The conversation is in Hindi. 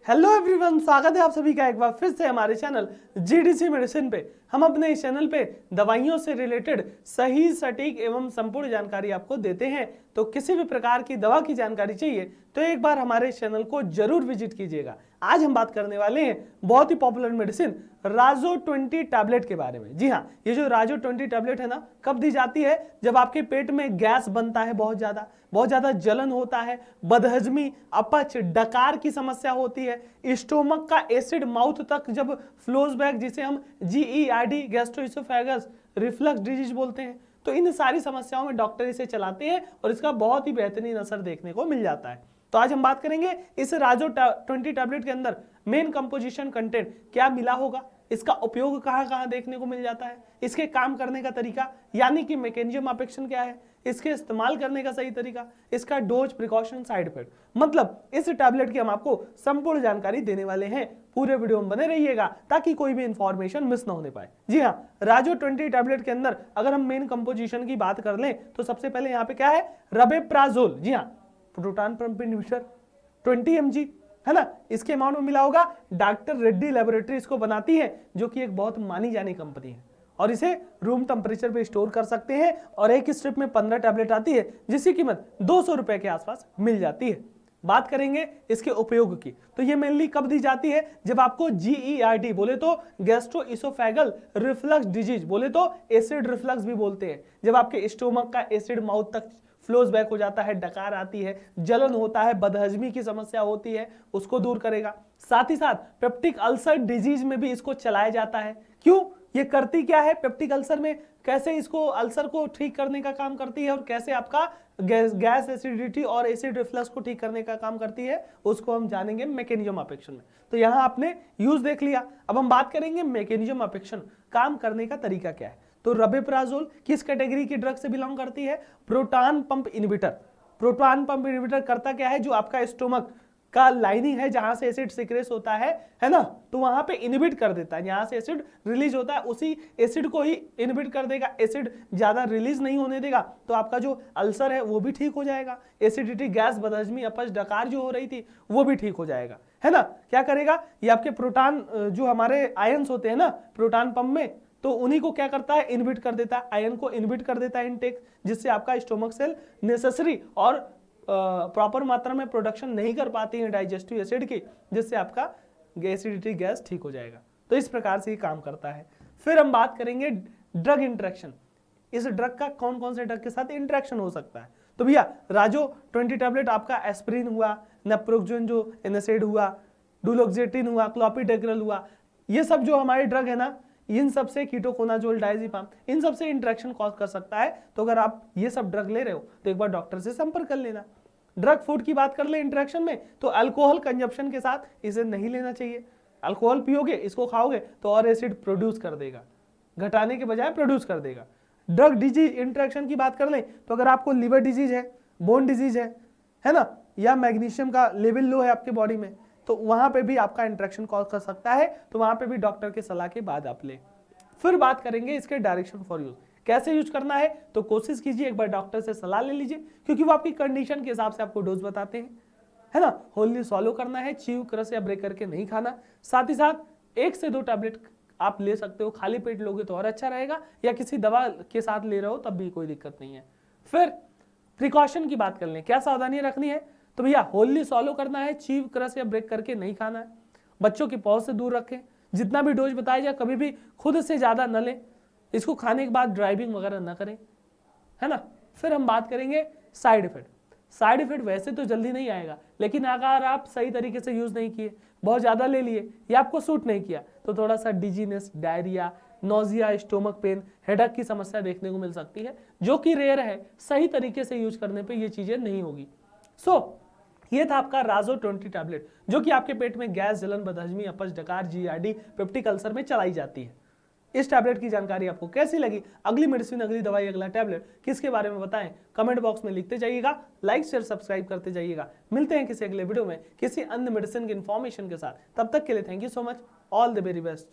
हेलो एवरीवन, स्वागत है आप सभी का एक बार फिर से हमारे चैनल जीडीसी मेडिसिन पे। हम अपने इस चैनल पे दवाइयों से रिलेटेड सही, सटीक एवं संपूर्ण जानकारी आपको देते हैं। तो किसी भी प्रकार की दवा की जानकारी चाहिए तो एक बार हमारे इस चैनल को जरूर विजिट कीजिएगा। आज हम बात करने वाले हैं बहुत ही पॉपुलर मेडिसिन राजो 20 टैबलेट के बारे में। जी हाँ, ये जो राजो 20 टैबलेट है ना, कब दी जाती है? जब आपके पेट में गैस बनता है, बहुत ज्यादा जलन होता है, बदहजमी, अपच, डकार की समस्या होती है, स्टोमक का एसिड माउथ तक जब फ्लोज बैक, जिसे हम GERD गैस्ट्रोइसोफेगस रिफ्लक्स डिजीज बोलते हैं, तो इन सारी समस्याओं में डॉक्टर इसे चलाते हैं और इसका बहुत ही बेहतरीन असर देखने को मिल जाता है। तो आज हम बात करेंगे इस राजो 20 टैबलेट के अंदर मेन कंपोजिशन कंटेंट क्या मिला होगा, इसका उपयोग कहां कहां देखने को मिल जाता है, इसके काम करने का तरीका यानी कि मैकेनिज्म ऑफ एक्शन क्या है, इसके इस्तेमाल करने का सही तरीका, इसका डोज, प्रिकॉशन, साइड इफेक्ट, मतलब इस टैबलेट की हम आपको संपूर्ण जानकारी देने वाले हैं। पूरे वीडियो में बने रहिएगा ताकि कोई भी इंफॉर्मेशन मिस ना होने पाए। जी हाँ, राजो 20 टैबलेट के अंदर अगर हम मेन कंपोजिशन की बात कर लें तो सबसे पहले यहाँ पे क्या है, रबेप्राजोल। जी हाँ, प्रोटॉन पंप इनहिबिटर 20 mg है ना, इसके अमाउंट में मिला होगा। डॉक्टर रेड्डी लेबोरेटरी इसको बनाती है, जो कि एक बहुत मानी जानी कंपनी है, और इसे रूम टेम्परेचर पे स्टोर कर सकते हैं। और एक स्ट्रिप में 15 टैबलेट आती है, जिसकी कीमत 200 रुपए के आसपास मिल जाती है। बात करेंगे इसके उपयोग की, तो ये मेनली कब दी जाती है? जब आपको GERD बोले तो गैस्ट्रोइसोफेगल रिफ्लक्स डिजीज, बोले तो एसिड रिफ्लक्स भी बोलते हैं, जब आपके स्टोमक का एसिड माउथ तक फ्लोज बैक हो जाता है, डकार आती है, जलन होता है, बदहजमी की समस्या होती है, उसको दूर करेगा। साथ ही साथ पेप्टिक अल्सर डिजीज में भी इसको चलाया जाता है। क्यों? ये करती क्या है पेप्टिक अल्सर में, कैसे इसको अल्सर को ठीक करने का काम करती है, और कैसे आपका गैस एसिडिटी और एसिड रिफ्लक्स को ठीक करने का काम करती है, उसको हम जानेंगे मैकेनिज्म ऑफ एक्शन में। तो यहां आपने यूज देख लिया, अब हम बात करेंगे मैकेनिज्म ऑफ एक्शन, काम करने का तरीका क्या है। तो रबेप्राजोल किस कैटेगरी की ड्रग से बिलोंग करती है? Proton pump inhibitor. Proton pump inhibitor करता क्या है, जो आपका स्टोमक का लाइनिंग है जहां से एसिड सिक्रेट होता है ना, तो वहां पे इनहिबिट कर देता है। जहां से एसिड रिलीज होता है उसी एसिड को ही इनहिबिट कर देगा, एसिड ज्यादा रिलीज नहीं होने देगा, तो आपका जो अल्सर है वो भी ठीक हो जाएगा। एसिडिटी, गैस, बदहजमी, अपच, डकार जो हो रही थी वो भी ठीक हो जाएगा, है ना। क्या करेगा ये? आपके प्रोटॉन जो हमारे आयंस होते हैं ना प्रोटॉन पंप में, तो उन्हीं को क्या करता है, इनहिबिट कर देता है, आयन को इनहिबिट कर देता है इनटेक, जिससे आपका स्टोमक सेल नेसेसरी और प्रॉपर मात्रा में प्रोडक्शन नहीं कर पाती है डाइजेस्टिव एसिड की, जिससे आपका एसिडिटी, गैस ठीक हो जाएगा। तो इस प्रकार से ये काम करता है। फिर हम बात करेंगे ड्रग इंटरेक्शन, इस ड्रग का कौन कौन से ड्रग के साथ इंटरेक्शन हो सकता है। तो भैया राजो 20 टैबलेट आपका एस्पिरिन हुआ, नेप्रोक्सोन जो एनएसएड हुआ, डुलोक्सेटिन हुआ, क्लोपिडेग्रल हुआ, ये सब जो हमारे ड्रग है ना, इन सब से कीटोकोनाजोल, डायजेपाम, इन सब से इंटरेक्शन कॉज कर सकता है। तो अगर आप ये सब ड्रग ले रहे हो तो एक बार डॉक्टर से संपर्क कर लेना। ड्रग फूड की बात कर ले इंटरेक्शन में, तो अल्कोहल कंजप्शन के साथ इसे नहीं लेना चाहिए। अल्कोहल पियोगे, इसको खाओगे तो और एसिड प्रोड्यूस कर देगा, घटाने के बजाय प्रोड्यूस कर देगा। ड्रग डिजीज इंटरेक्शन की बात कर ले, तो अगर आपको लिवर डिजीज है, बोन डिजीज है ना, या मैग्नीशियम का लेवल लो है आपके बॉडी में, तो वहां पे भी आपका इंटरेक्शन कॉज कर सकता है। तो वहां पे भी डॉक्टर की सलाह के बाद आप ले। फिर बात करेंगे इसके डायरेक्शन फॉर यूज, कैसे यूज करना है। तो कोशिश कीजिए एक बार डॉक्टर से सलाह ले लीजिए, क्योंकि वो आपकी कंडीशन के हिसाब से आपको डोज बताते हैं, है ना। होली सॉलो करना है, च्यू, क्रश या ब्रेक करके नहीं खाना। साथ ही साथ 1 से 2 टैबलेट आप ले सकते हो, खाली पेट लोगे तो और अच्छा रहेगा, या किसी दवा के साथ ले रहे हो तब भी कोई दिक्कत नहीं है। फिर प्रिकॉशन की बात कर लें, क्या सावधानियां रखनी है। तो भैया होली सॉलो करना है, चीव, क्रश या ब्रेक करके नहीं खाना है, बच्चों की पहुंच से दूर रखें, जितना भी डोज बताया जाए कभी भी खुद से ज्यादा न लें, इसको खाने के बाद ड्राइविंग वगैरह न करें, है ना। फिर हम बात करेंगे साइड इफेक्ट। साइड इफेक्ट वैसे तो जल्दी नहीं आएगा, लेकिन अगर आप सही तरीके से यूज नहीं किए, बहुत ज्यादा ले लिए या आपको सूट नहीं किया, तो थोड़ा सा dizziness, diarrhoea, nausea, stomach pain, headache की समस्या देखने को मिल सकती है, जो कि रेयर है। सही तरीके से यूज करने पे ये चीजें नहीं होगी। ये था आपका राजो 20 टैबलेट, जो कि आपके पेट में गैस, जलन, बदहजमी, अपच, डकार, GERD, पेप्टिक अल्सर में चलाई जाती है। इस टैबलेट की जानकारी आपको कैसी लगी, अगली मेडिसिन, अगली दवाई, अगला टैबलेट किसके बारे में बताएं, कमेंट बॉक्स में लिखते जाइएगा, लाइक शेयर सब्सक्राइब करते जाइएगा। मिलते हैं किसी अगले वीडियो में किसी अन्य मेडिसिन की इंफॉर्मेशन के साथ। तब तक के लिए thank you so much, all the very best.